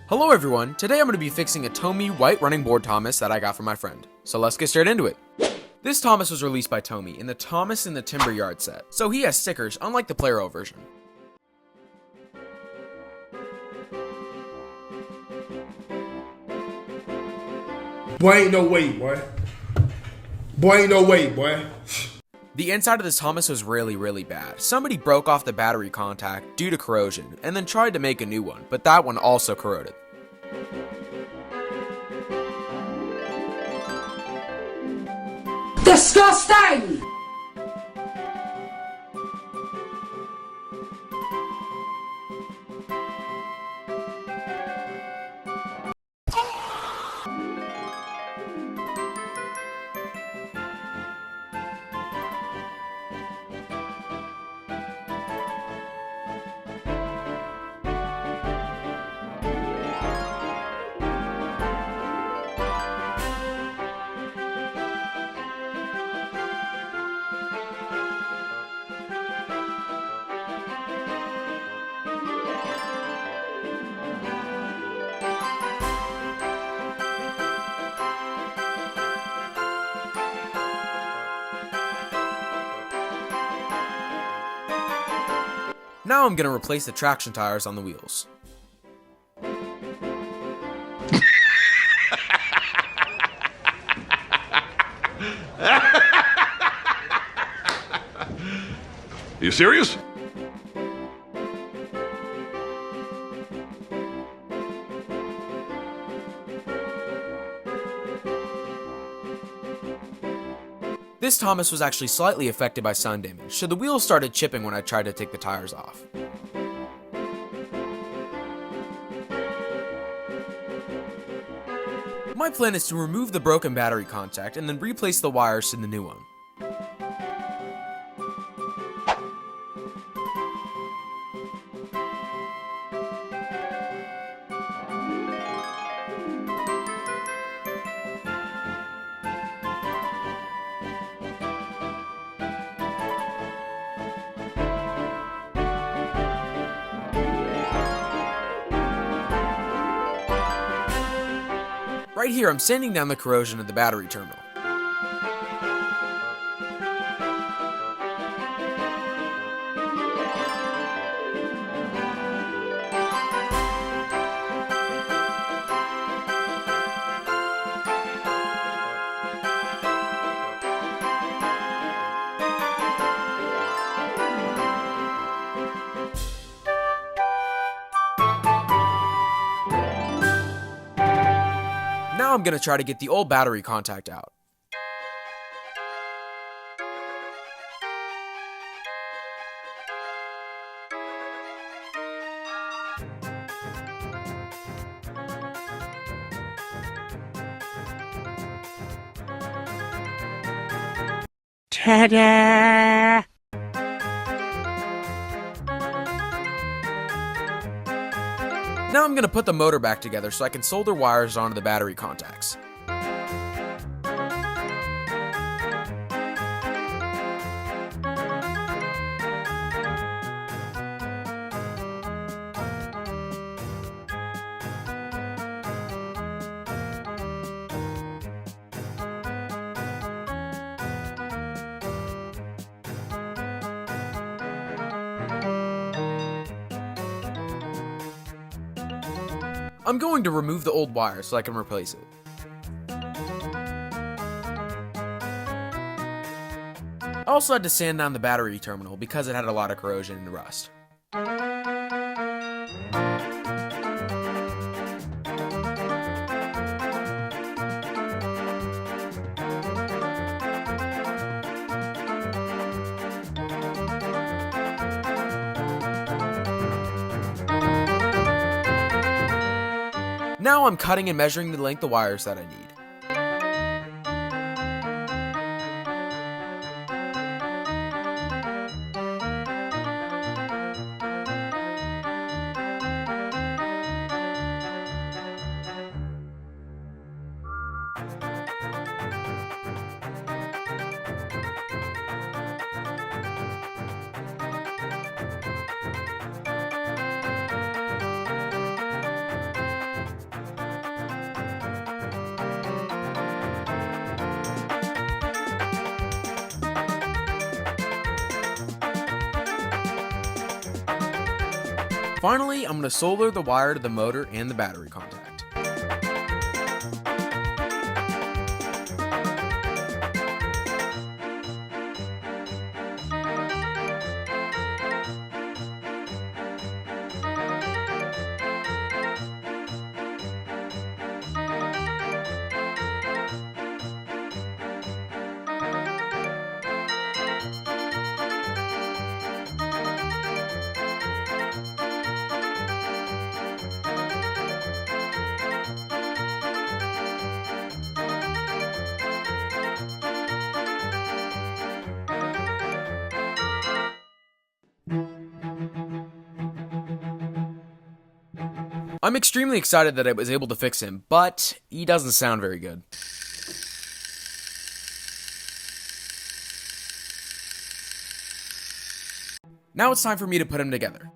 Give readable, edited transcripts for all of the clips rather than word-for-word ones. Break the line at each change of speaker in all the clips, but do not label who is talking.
Hello everyone, today I'm going to be fixing a Tomy white running board Thomas that I got from my friend. So let's get straight into it. This Thomas was released by Tomy in the Thomas in the Timber Yard set, so he has stickers unlike the Plarail version.
Boy, ain't no way, boy. Boy, ain't no way, boy.
The inside of this Thomas was really bad. Somebody broke off the battery contact due to corrosion, and then tried to make a new one, but that one also corroded.
Disgusting!
Now I'm going to replace the traction tires on the wheels.
You serious?
This Thomas was actually slightly affected by sun damage, so the wheels started chipping when I tried to take the tires off. My plan is to remove the broken battery contact and then replace the wires to the new one. Right here, I'm sanding down the corrosion of the battery terminal. Now I'm going to try to get the old battery contact out.
Ta-da!
Now I'm going to put the motor back together so I can solder wires onto the battery contacts. I'm going to remove the old wire so I can replace it. I also had to sand down the battery terminal because it had a lot of corrosion and rust. Now I'm cutting and measuring the length of wires that I need. Finally, I'm going to solder the wire to the motor and the battery contact. I'm extremely excited that I was able to fix him, but he doesn't sound very good. Now it's time for me to put him together.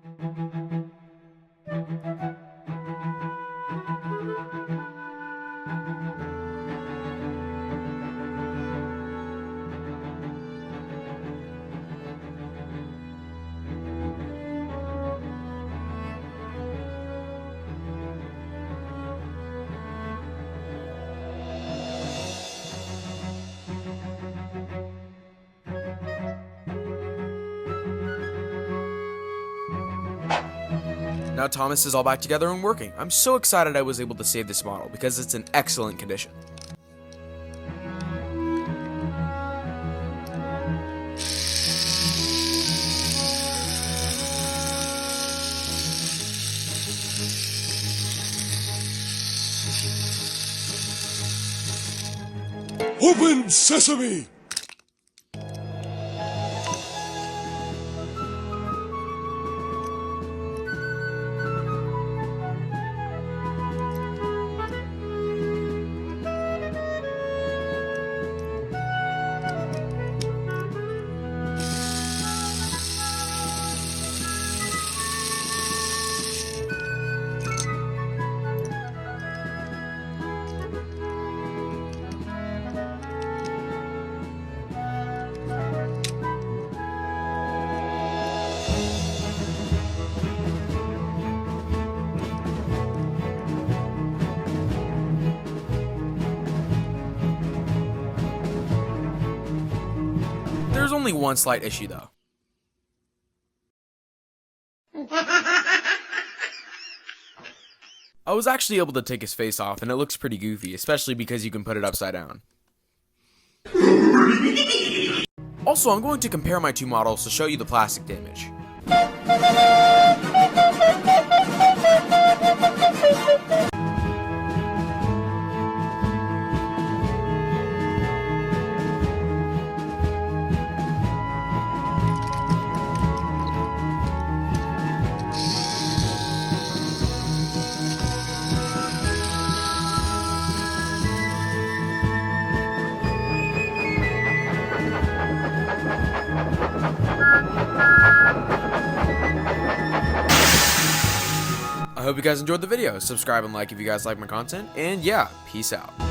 Now Thomas is all back together and working. I'm so excited I was able to save this model because it's in excellent condition.
Open sesame!
There's only one slight issue though. I was actually able to take his face off and it looks pretty goofy, especially because you can put it upside down. Also, I'm going to compare my two models to show you the plastic damage. I hope you guys enjoyed the video. Subscribe and like if you guys like my content, and yeah, peace out.